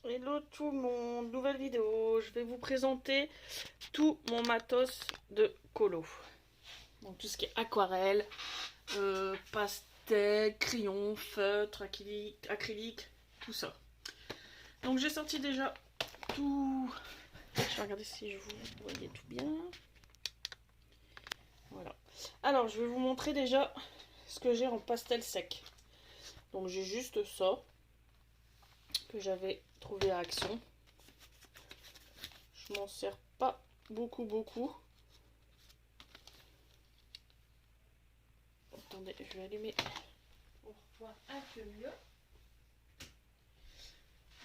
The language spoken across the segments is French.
Hello tout le monde, nouvelle vidéo. Je vais vous présenter tout mon matos de colo. Donc tout ce qui est aquarelle, pastel, crayon, feutre, acrylique, tout ça. Donc j'ai sorti déjà tout. Je vais regarder si je vous voyez tout bien. Voilà. Alors je vais vous montrer déjà ce que j'ai en pastel sec. Donc j'ai juste ça que j'avais trouvé à Action. Je m'en sers pas beaucoup. Attendez, je vais allumer pour voir un peu mieux.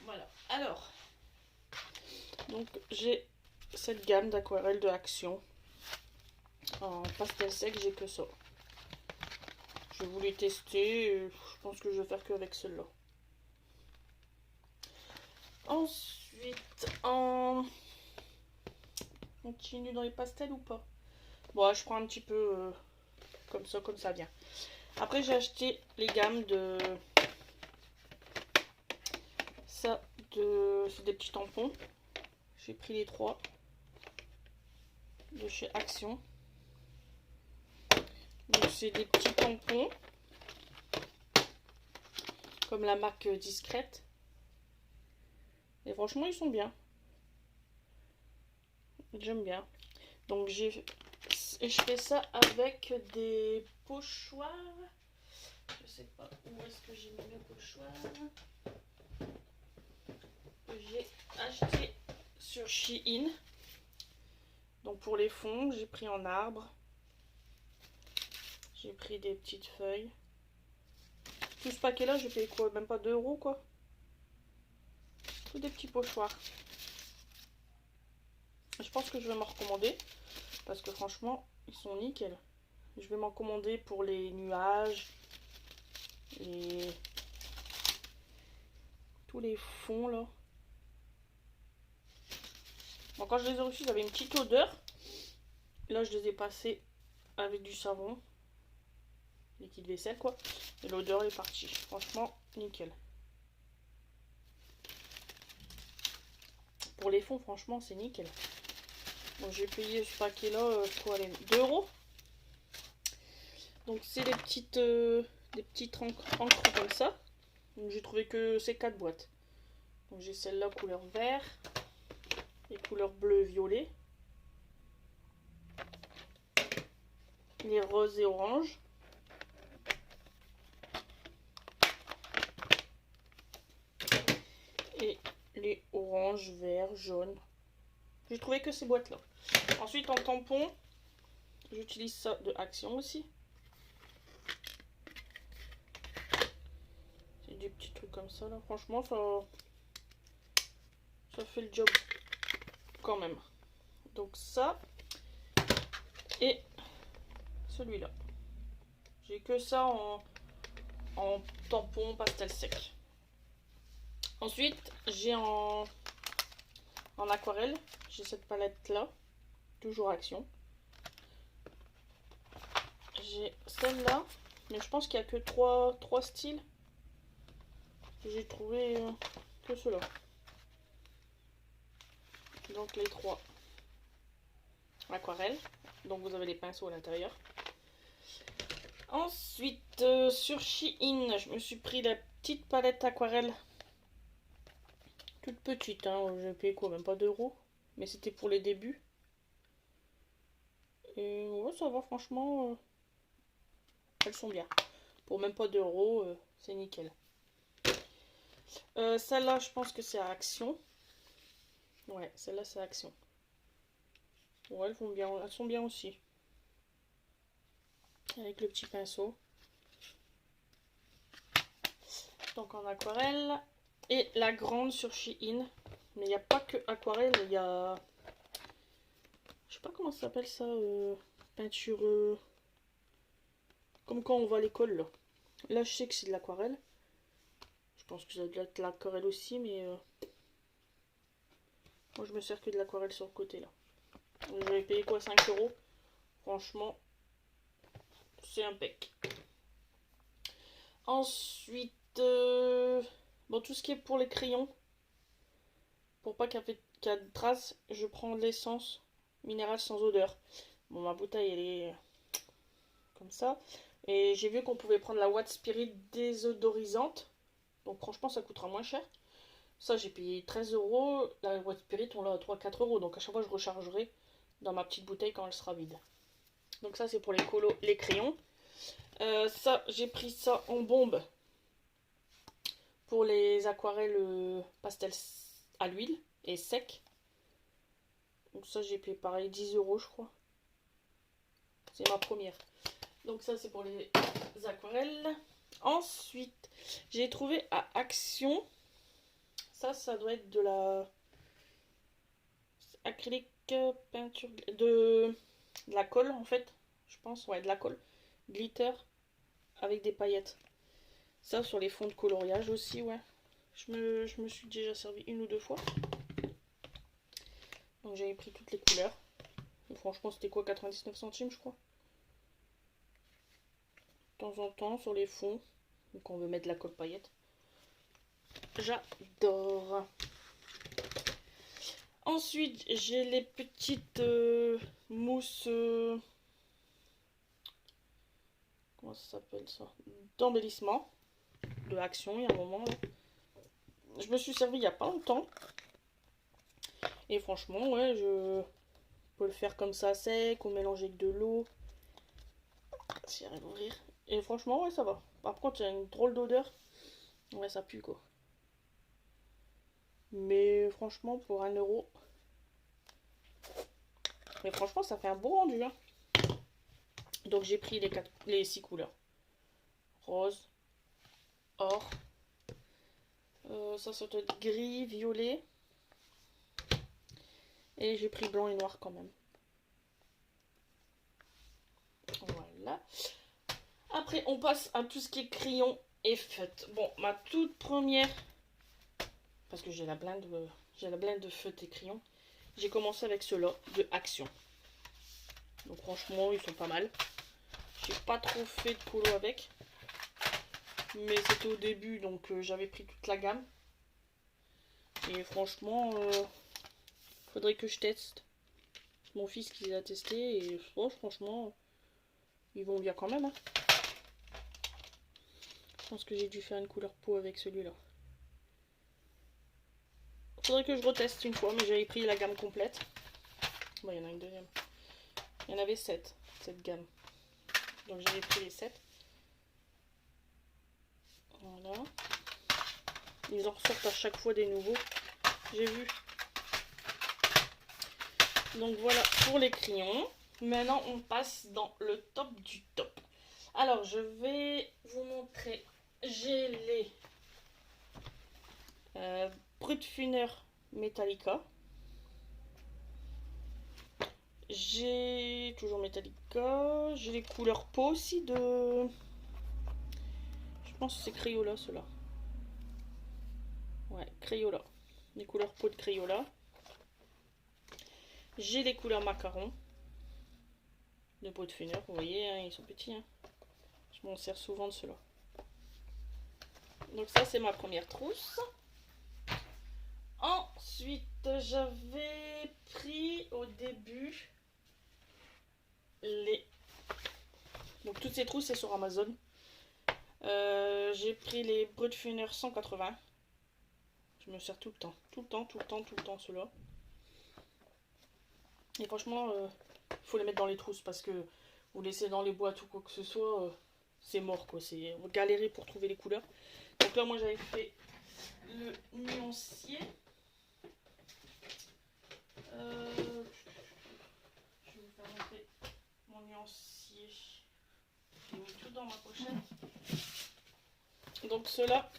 Voilà. Alors, donc j'ai cette gamme d'aquarelle de Action. En pastel sec, j'ai que ça. Je voulais tester. Je pense que je vais faire que avec celle-là. Ensuite, on continue dans les pastels ou pas? Bon, je prends un petit peu comme ça vient. Après, j'ai acheté les gammes de ça, c'est des petits tampons. J'ai pris les 3 de chez Action. Donc c'est des petits tampons comme la marque Discrète. Et franchement, ils sont bien. J'aime bien. Donc je fais ça avec des pochoirs. Je sais pas où est-ce que j'ai mis mes pochoirs. J'ai acheté sur Shein. Donc pour les fonds, j'ai pris en arbre. J'ai pris des petites feuilles. Tout ce paquet là, j'ai payé quoi? Même pas 2 € quoi. Tous des petits pochoirs. Je pense que je vais m'en recommander. Parce que franchement, ils sont nickel. Je vais m'en commander pour les nuages. Et tous les fonds là. Bon, quand je les ai reçus, ils avaient une petite odeur. Là, je les ai passés avec du savon. Liquide vaisselle quoi. Et l'odeur est partie. Franchement, nickel. Pour les fonds, franchement, c'est nickel. Donc j'ai payé ce paquet là, quoi, aller 2 €. Donc c'est des petites encres comme ça. Donc j'ai trouvé que ces 4 boîtes. Donc j'ai celle-là couleur vert et couleur bleu violet. Les roses et oranges. Et les oranges, verts, jaunes. J'ai trouvé que ces boîtes là. Ensuite en tampon, j'utilise ça de Action aussi. C'est des petits trucs comme ça là. Franchement ça fait le job quand même. Donc ça et celui-là. J'ai que ça en tampon pastel sec. Ensuite j'ai en aquarelle, j'ai cette palette là, toujours Action. J'ai celle-là, mais je pense qu'il n'y a que 3 styles. J'ai trouvé que ceux-là. Donc les 3 aquarelles. Donc vous avez les pinceaux à l'intérieur. Ensuite, sur Shein, je me suis pris la petite palette aquarelle. Toute petite, hein. J'ai payé quoi? Même pas 2 €. Mais c'était pour les débuts. Et ouais, ça va, franchement. Elles sont bien. Pour même pas 2 €, c'est nickel. Celle-là, je pense que c'est à Action. Ouais, celle-là, c'est Action. Ouais, elles vont bien, elles sont bien aussi. Avec le petit pinceau. Donc en aquarelle. Et la grande sur Shein. Mais il n'y a pas que aquarelle, il y a... Je sais pas comment ça s'appelle ça. Peinture... Comme quand on va à l'école là. Là, je sais que c'est de l'aquarelle. Je pense que ça doit être de l'aquarelle aussi, mais... Moi, je me sers que de l'aquarelle sur le côté là. J'avais payé quoi, 5 €. Franchement, c'est impec. Ensuite, bon, tout ce qui est pour les crayons. Pour pas qu'il y ait de traces, je prends de l'essence minérale sans odeur. Bon, ma bouteille, elle est comme ça. Et j'ai vu qu'on pouvait prendre la Watt Spirit désodorisante. Donc franchement, ça coûtera moins cher. Ça, j'ai payé 13 euros. La Watt Spirit, on l'a à 3-4 euros. Donc à chaque fois, je rechargerai dans ma petite bouteille quand elle sera vide. Donc ça, c'est pour les colos, les crayons. Ça, j'ai pris ça en bombe pour les aquarelles pastel à l'huile et sec. Donc ça, j'ai payé pareil 10 euros, je crois. C'est ma première. Donc ça, c'est pour les aquarelles. Ensuite, j'ai trouvé à Action. Ça doit être de la acrylique peinture de la colle en fait. Je pense, ouais, de la colle. Glitter avec des paillettes. Ça sur les fonds de coloriage aussi, ouais. Je me suis déjà servi une ou deux fois. Donc j'avais pris toutes les couleurs. Et franchement, c'était quoi, 99 centimes, je crois. De temps en temps sur les fonds. Donc on veut mettre de la colle paillette. J'adore. Ensuite, j'ai les petites mousses. Comment ça s'appelle ça? D'embellissement. De Action, il y a un moment. Là. Je me suis servi il n'y a pas longtemps. Et franchement, ouais, je peux le faire comme ça sec ou mélanger avec de l'eau. Si j'arrive à ouvrir. Et franchement, ouais, ça va. Par contre, il y a une drôle d'odeur. Ouais, ça pue quoi. Mais franchement, pour 1 euro. Mais franchement, ça fait un beau rendu. Hein. Donc j'ai pris les 6 couleurs. Rose, or. Ça doit être gris, violet. Et j'ai pris blanc et noir quand même. Voilà. Après, on passe à tout ce qui est crayon et feutre. Bon, ma toute première, parce que j'ai la blinde de feutre et crayon. J'ai commencé avec ceux-là de Action. Donc franchement, ils sont pas mal. J'ai pas trop fait de colo avec. Mais c'était au début, donc j'avais pris toute la gamme. Et franchement, faudrait que je teste. Mon fils qui les a testés et oh, franchement, ils vont bien quand même. Hein. Je pense que j'ai dû faire une couleur peau avec celui-là. Faudrait que je reteste une fois, mais j'avais pris la gamme complète. Bon, il y en a une deuxième. Il y en avait 7, cette gamme. Donc j'avais pris les 7. Voilà. Ils en ressortent à chaque fois des nouveaux. J'ai vu. Donc voilà pour les crayons. Maintenant on passe dans le top du top. Alors je vais vous montrer. J'ai les Brutfuner Metallica. J'ai toujours Metallica. J'ai les couleurs peau aussi de... Je pense que c'est Crayola ceux-là. Ouais, Crayola. Les couleurs peau de Crayola. J'ai les couleurs macaron. De Brutfuner, vous voyez, hein, ils sont petits. Hein. Je m'en sers souvent de ceux-là. Donc ça, c'est ma première trousse. Ensuite, j'avais pris au début les... Donc toutes ces trousses, c'est sur Amazon. J'ai pris les Brutfuner 180. Je me sers tout le temps. Tout le temps ceux-là. Et franchement, faut les mettre dans les trousses parce que vous laissez dans les boîtes ou quoi que ce soit, c'est mort quoi. C'est galérer pour trouver les couleurs. Donc là, moi j'avais fait le nuancier. Je vais vous faire montrer mon nuancier. J'ai mis tout dans ma pochette. Donc ceux-là,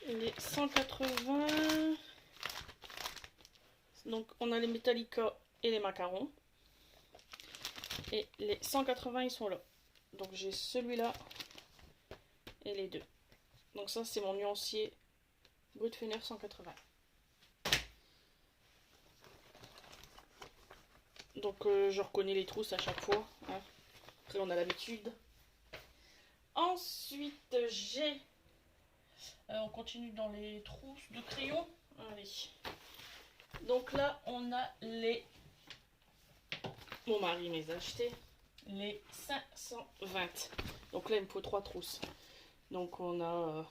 les 180. Donc on a les Metallica et les macarons. Et les 180 ils sont là. Donc j'ai celui-là et les deux. Donc ça c'est mon nuancier Brutfuner 180. Donc je reconnais les trousses à chaque fois. Hein. Après on a l'habitude. Ensuite j'ai On continue dans les trousses de crayons. Allez. Donc là, on a les... Mon mari me les a achetés. Les 520. Donc là, il me faut 3 trousses. Donc on a...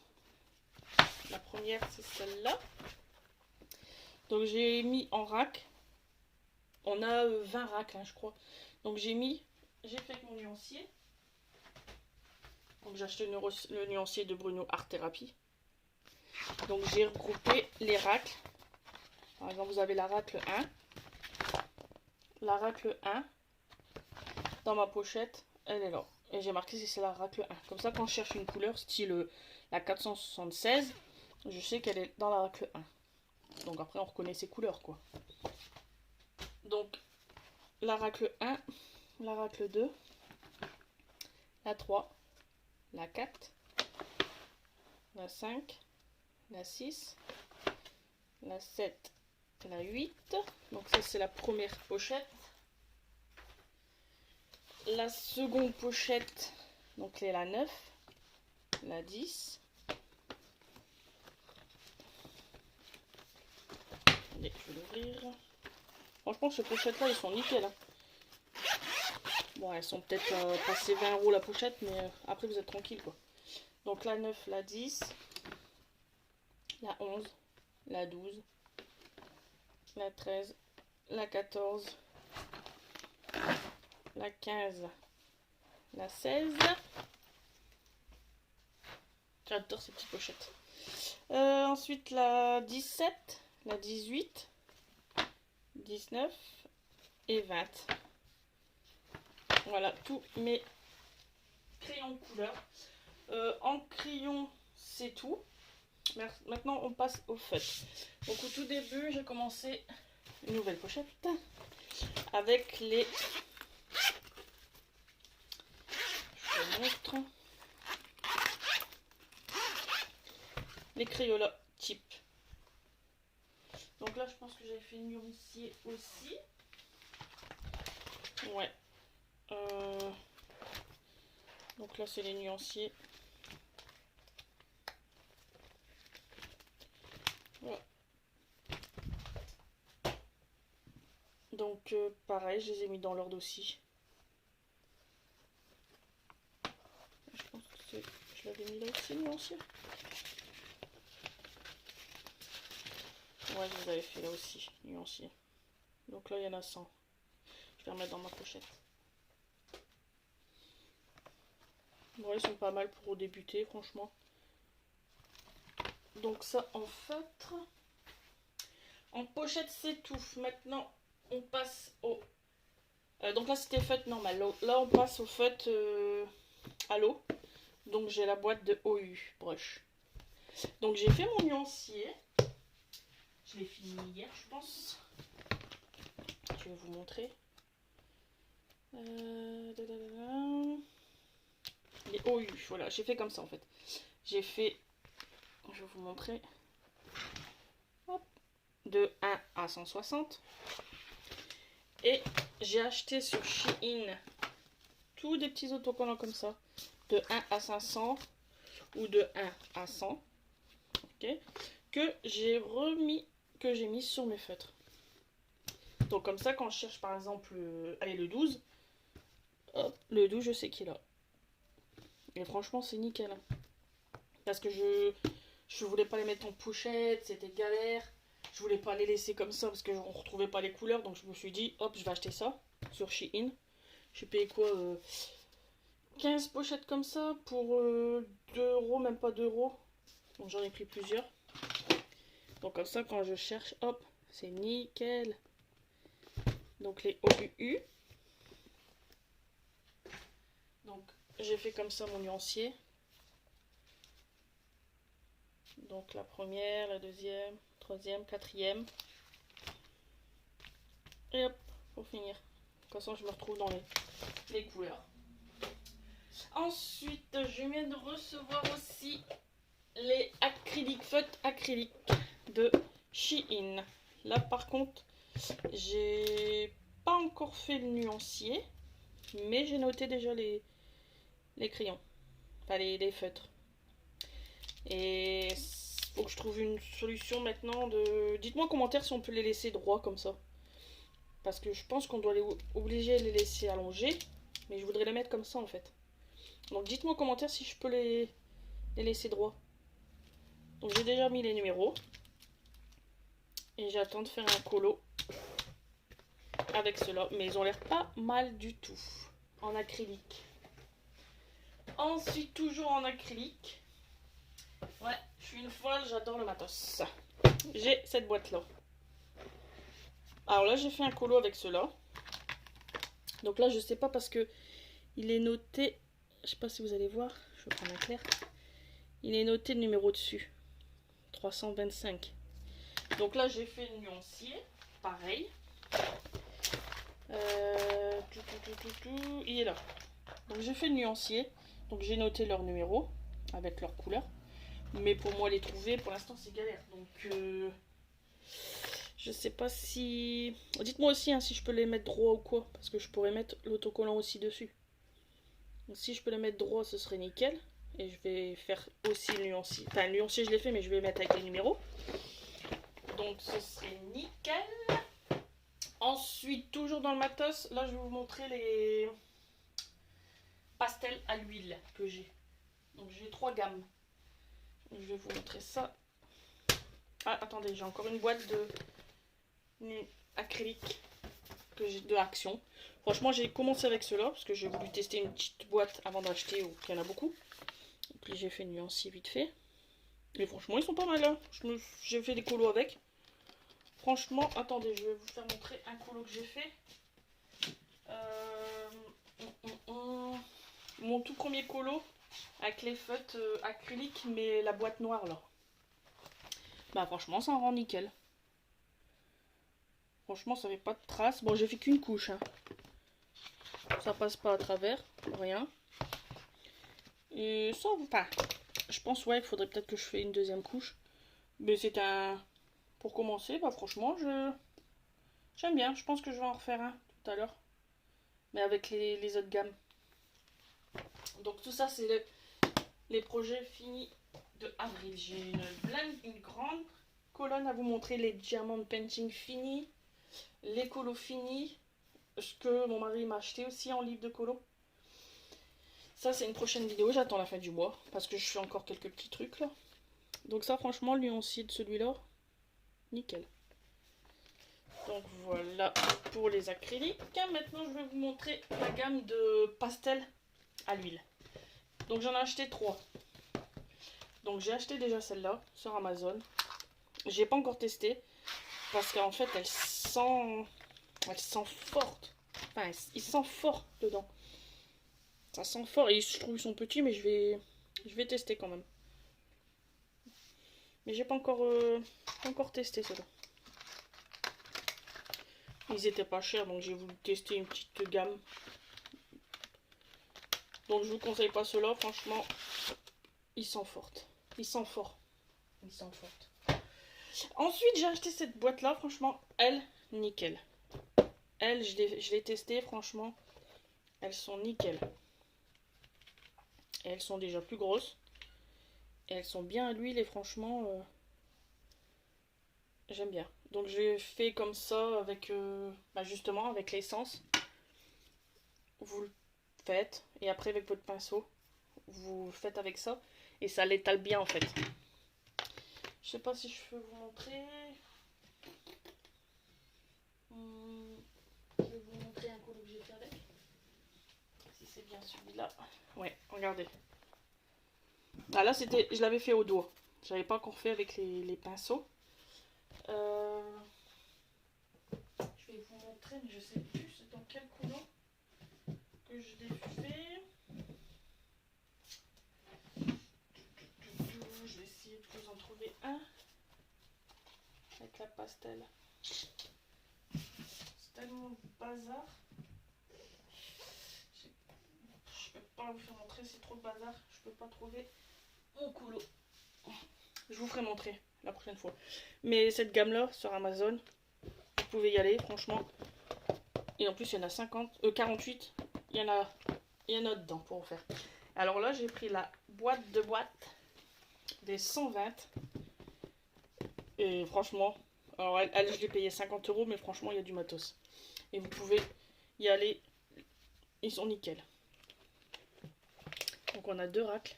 la première, c'est celle-là. Donc j'ai mis en rack. On a 20 racks, hein, je crois. Donc j'ai fait avec mon nuancier. Donc j'ai acheté le nuancier de Bruno Art Therapy. Donc j'ai regroupé les racks. Par exemple, vous avez la racle 1. La racle 1. Dans ma pochette, elle est là. Et j'ai marqué si c'est la racle 1. Comme ça, quand je cherche une couleur style la 476, je sais qu'elle est dans la racle 1. Donc après, on reconnaît ses couleurs, quoi. Donc, la racle 1, la racle 2, la 3, la 4, la 5, la 6, la 7, la 8. Donc ça, c'est la première pochette. La seconde pochette, donc c'est la 9, la 10. Allez, je vais l'ouvrir. Franchement, ces pochettes-là, ils sont nickel. Hein. Bon, elles sont peut-être passées 20 € la pochette, mais après, vous êtes tranquille, quoi. Donc la 9, la 10, la 11, la 12, la 13, la 14, la 15, la 16. J'adore ces petites pochettes. Ensuite la 17, la 18, 19 et 20. Voilà, tous mes crayons de couleur. En crayon, c'est tout. Maintenant, on passe au feutre. Donc au tout début, j'ai commencé une nouvelle pochette avec les... Je vous montre. Les Crayola type. Donc là, je pense que j'avais fait nuancier aussi. Ouais. Donc là, c'est les nuanciers. Voilà. Donc pareil, je les ai mis dans l'ordre aussi. Je pense que je l'avais mis là aussi, le nuancier. Ouais, je les avais fait là aussi, nuancier. Donc là, il y en a 100. Je vais remettre dans ma pochette. Ouais, ils sont pas mal pour débuter, franchement. Donc ça, en feutre. En pochette, c'est tout. Maintenant, on passe au... donc là, c'était feutre normal. Là, on passe au feutre à l'eau. Donc j'ai la boîte de OU brush. Donc j'ai fait mon nuancier. Je l'ai fini hier, je pense. Je vais vous montrer. Les OU, voilà, j'ai fait comme ça en fait. J'ai fait, je vais vous montrer. Hop, de 1 à 160. Et j'ai acheté sur Shein tous des petits autocollants comme ça. De 1 à 500 ou de 1 à 100. Ok, que j'ai mis sur mes feutres. Donc comme ça, quand je cherche par exemple, allez, le 12, hop, le 12, je sais qu'il est là. Et franchement, c'est nickel. Hein. Parce que je voulais pas les mettre en pochette, c'était galère. Je voulais pas les laisser comme ça parce que on retrouvait pas les couleurs. Donc je me suis dit, hop, je vais acheter ça sur Shein. J'ai payé quoi 15 pochettes comme ça pour 2 €, même pas 2 €. Donc j'en ai pris plusieurs. Donc comme ça, quand je cherche, hop, c'est nickel. Donc les OUU. Donc j'ai fait comme ça mon nuancier. Donc la première, la deuxième, troisième, quatrième. Et hop, pour finir. De toute façon, je me retrouve dans les couleurs. Ensuite, je viens de recevoir aussi les acryliques, feutres acryliques de Shein. Là, par contre, j'ai pas encore fait le nuancier, mais j'ai noté déjà les crayons, enfin les feutres. Et faut que je trouve une solution maintenant de... Dites-moi en commentaire si on peut les laisser droits comme ça. Parce que je pense qu'on doit les obliger à les laisser allongés. Mais je voudrais les mettre comme ça en fait. Donc dites-moi en commentaire si je peux les laisser droits. Donc j'ai déjà mis les numéros. Et j'attends de faire un colo avec cela. Mais ils ont l'air pas mal du tout. En acrylique. Ensuite, toujours en acrylique. Ouais, je suis une folle, j'adore le matos. J'ai cette boîte-là. Alors là, j'ai fait un colo avec cela. Donc là, je sais pas parce que il est noté... Je sais pas si vous allez voir. Je vais prendre un clair. Il est noté le numéro dessus. 325. Donc là, j'ai fait le nuancier. Pareil. Il est là. Donc j'ai fait le nuancier. Donc j'ai noté leur numéro avec leur couleur. Mais pour moi, les trouver, pour l'instant, c'est galère. Donc... je sais pas si... Dites-moi aussi hein, si je peux les mettre droit ou quoi. Parce que je pourrais mettre l'autocollant aussi dessus. Donc si je peux les mettre droit, ce serait nickel. Et je vais faire aussi le nuancier. Enfin, le nuancier, je l'ai fait, mais je vais mettre avec les numéros. Donc ce serait nickel. Ensuite, toujours dans le matos, là, je vais vous montrer les pastels à l'huile que j'ai. Donc j'ai 3 gammes. Je vais vous montrer ça. Ah, attendez, j'ai encore une boîte de acrylique que j'ai de Action. Franchement, j'ai commencé avec cela parce que j'ai voulu tester une petite boîte avant d'acheter ou qu'il y en a beaucoup. Donc j'ai fait une nuancier vite fait. Et franchement, ils sont pas mal. Hein. J'ai fait des colos avec. Franchement, attendez, je vais vous faire montrer un colo que j'ai fait. Mon tout premier colo avec les feutres acryliques, mais la boîte noire là. Bah franchement, ça en rend nickel. Franchement, ça fait pas de traces. Bon, j'ai fait qu'une couche. Hein. Ça passe pas à travers, rien. Et ça, enfin, je pense, ouais, il faudrait peut-être que je fasse une deuxième couche. Mais c'est un... Pour commencer, bah franchement, j'aime bien. Je pense que je vais en refaire un tout à l'heure. Mais avec les autres gammes. Donc tout ça, c'est les projets finis de avril. J'ai une grande colonne à vous montrer. Les diamants painting finis. Les colos finis. Ce que mon mari m'a acheté aussi en livre de colo. Ça, c'est une prochaine vidéo. J'attends la fin du mois. Parce que je fais encore quelques petits trucs là. Donc ça, franchement, le nuancier de celui-là, nickel. Donc voilà pour les acryliques. Maintenant, je vais vous montrer la gamme de pastels à l'huile. Donc j'en ai acheté 3. Donc j'ai acheté déjà celle-là sur Amazon. J'ai pas encore testé parce qu'en fait elle sent forte. Enfin, il sent fort dedans. Ça sent fort et je trouve qu'ils sont petits, mais je vais tester quand même. Mais j'ai pas encore testé ceux-là. Ils étaient pas chers, donc j'ai voulu tester une petite gamme. Donc je vous conseille pas ceux-là, franchement, ils sont fortes. Ils sont forts. Ils sont fortes. Ensuite, j'ai acheté cette boîte-là, franchement, elle, nickel. Elle, je l'ai testée, franchement, elles sont nickel. Et elles sont déjà plus grosses. Et elles sont bien à l'huile et franchement, j'aime bien. Donc j'ai fait comme ça avec, justement, avec l'essence. Vous le faites. Et après, avec votre pinceau, vous le faites avec ça. Et ça l'étale bien, en fait. Je sais pas si je peux vous montrer. Je vais vous montrer un colo que j'ai fait avec. Si c'est bien celui-là. Ouais, regardez. Ah là, je l'avais fait au doigt. J'avais pas encore fait avec les pinceaux. Je vais vous montrer, mais je sais plus c'est dans quel colo que je l'ai fait. Je vais essayer de vous en trouver un. Avec la pastel. C'est tellement bazar. Je peux pas vous faire montrer, c'est trop de bazar. Je peux pas trouver mon colo. Je vous ferai montrer la prochaine fois. Mais cette gamme là sur Amazon, vous pouvez y aller franchement. Et en plus il y en a 48. Il y en a dedans pour en faire. Alors là j'ai pris la boîte de boîtes. des 120. Et franchement, alors elle je l'ai payé 50 €, mais franchement, il y a du matos. Et vous pouvez y aller, ils sont nickel. Donc on a 2 racles.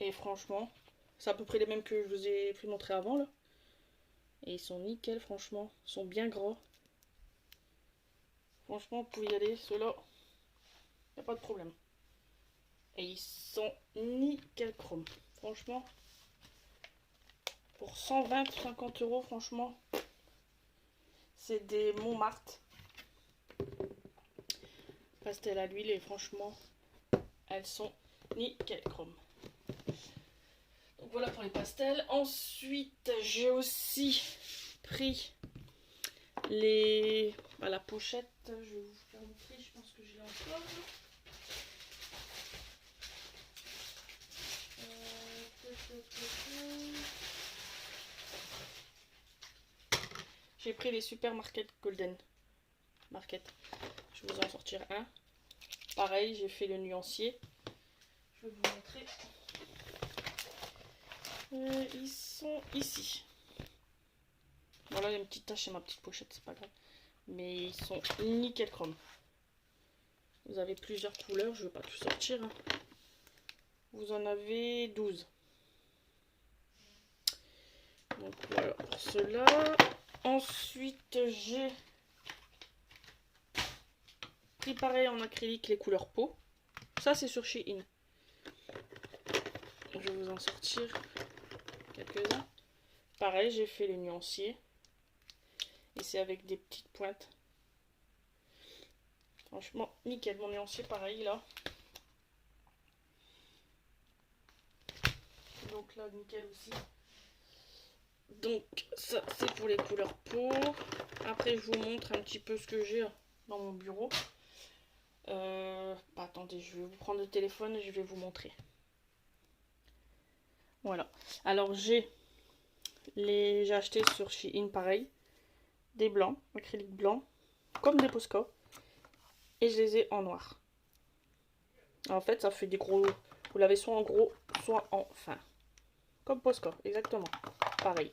Et franchement, c'est à peu près les mêmes que je vous ai fait montrer avant là. Et ils sont nickel, franchement. Ils sont bien gros. Franchement, vous pouvez y aller. Ceux-là, il n'y a pas de problème. Et ils sont nickel chrome. Franchement, pour 120-50 €, franchement, c'est des Montmartre. Pastel à l'huile et franchement, elles sont nickel chrome. Donc voilà pour les pastels. Ensuite, j'ai aussi pris la pochette. Je vais vous faire montrer, je pense que je l'ai encore. J'ai pris les Supermarket Golden Market. Je vais vous en sortir un. Pareil, j'ai fait le nuancier. Je vais vous montrer. Ils sont ici. Voilà, il y a une petite tache sur ma petite pochette, c'est pas grave. Mais ils sont nickel chrome. Vous avez plusieurs couleurs, je ne vais pas tout sortir. Hein. Vous en avez 12. Donc voilà pour ceux-là. Ensuite, j'ai pris pareil en acrylique les couleurs peau. Ça, c'est sur Shein. Je vais vous en sortir quelques-uns. Pareil, j'ai fait les nuanciers. Et c'est avec des petites pointes. Franchement, nickel. Mon nuancier, pareil, là. Donc là, nickel aussi. Donc, ça, c'est pour les couleurs peau. Après, je vous montre un petit peu ce que j'ai dans mon bureau. Attendez, je vais vous prendre le téléphone et je vais vous montrer. Voilà. Alors, j'ai acheté sur Shein, pareil. Des blancs, acrylique blanc, comme des Posca. Et je les ai en noir. En fait, ça fait des gros... Vous l'avez soit en gros, soit en fin. Comme Posca, exactement. Pareil.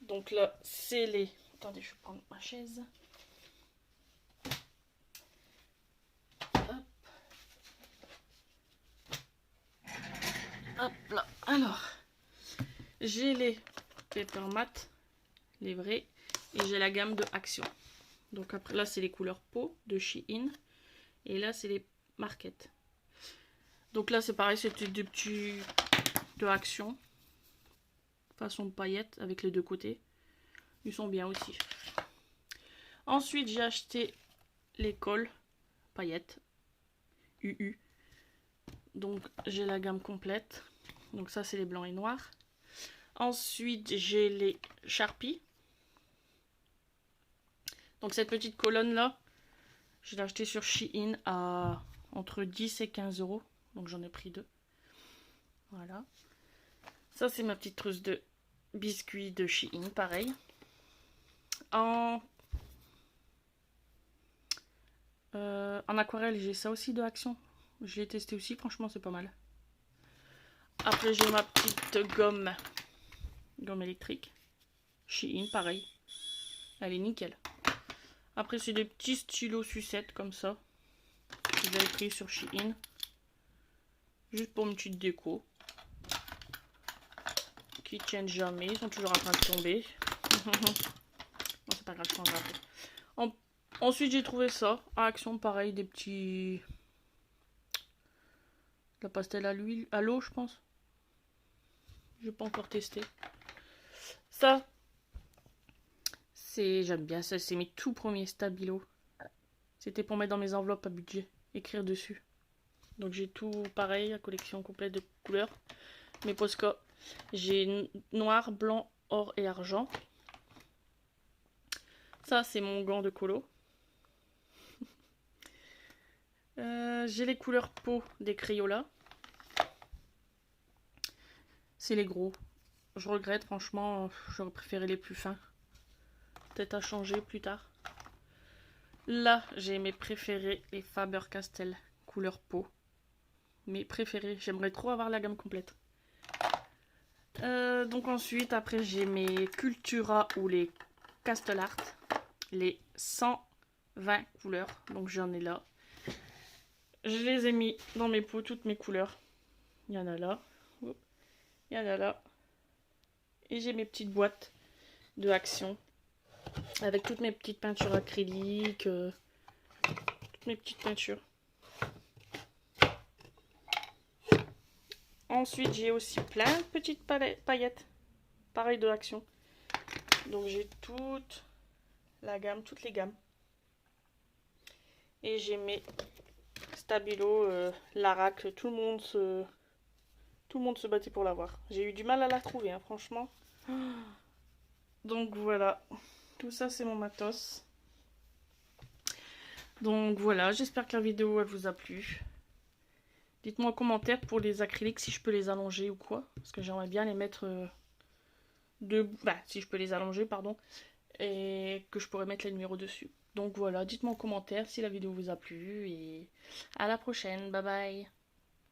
Donc là, c'est les... Attendez, je vais prendre ma chaise. Hop. Hop là. Alors, j'ai les Paper Matte, les vrais. Et j'ai la gamme de Action. Donc après, là, c'est les couleurs peau de Shein. Et là, c'est les Market. Donc là, c'est pareil, c'était des petits de Action. Façon paillettes avec les deux côtés. Ils sont bien aussi. Ensuite, j'ai acheté les cols paillettes UU. Donc, j'ai la gamme complète. Donc ça, c'est les blancs et noirs. Ensuite, j'ai les Sharpie. Donc cette petite colonne là, je l'ai acheté sur Shein à entre 10 et 15 €. Donc j'en ai pris 2. Voilà. Ça, c'est ma petite trousse de biscuits de Shein, pareil. En aquarelle, j'ai ça aussi de Action. Je l'ai testé aussi, franchement, c'est pas mal. Après, j'ai ma petite gomme électrique. Shein, pareil. Elle est nickel. Après, c'est des petits stylos sucettes comme ça. Que j'avais pris sur Shein. Juste pour une petite déco. Qui tiennent jamais. Ils sont toujours en train de tomber. Non, c'est pas grave, je changerai après. Ensuite, j'ai trouvé ça. À Action, pareil, des petits... La pastel à l'huile, à l'eau, je pense. Je n'ai pas encore testé. Ça, j'aime bien ça. C'est mes tout premiers stabilos. C'était pour mettre dans mes enveloppes à budget. Écrire dessus. Donc j'ai tout pareil, la collection complète de couleurs. Mes Posca. J'ai noir, blanc, or et argent. Ça, c'est mon gant de colo. J'ai les couleurs peau des Crayola. C'est les gros. Je regrette, franchement, j'aurais préféré les plus fins. Peut-être à changer plus tard. Là, j'ai mes préférés, les Faber-Castell couleur peau. mes préférés. J'aimerais trop avoir la gamme complète. Donc ensuite, après j'ai mes Cultura ou les Castle Art. Les 120 couleurs. Donc j'en ai là. Je les ai mis dans mes pots, toutes mes couleurs. Il y en a là. Il y en a là. Et j'ai mes petites boîtes de Action. Avec toutes mes petites peintures acryliques. Toutes mes petites peintures. Ensuite, j'ai aussi plein de petites paillettes. Pareil de Action. Donc j'ai toute la gamme, toutes les gammes. Et j'ai mes Stabilo, Larac, tout le monde se battait pour l'avoir. J'ai eu du mal à la trouver, hein, franchement. Donc voilà, tout ça c'est mon matos. Donc voilà, j'espère que la vidéo elle vous a plu. Dites-moi en commentaire pour les acryliques si je peux les allonger ou quoi. Parce que j'aimerais bien les mettre debout. Bah, si je peux les allonger, pardon. Et que je pourrais mettre les numéros dessus. Donc voilà, dites-moi en commentaire si la vidéo vous a plu. Et à la prochaine, bye bye.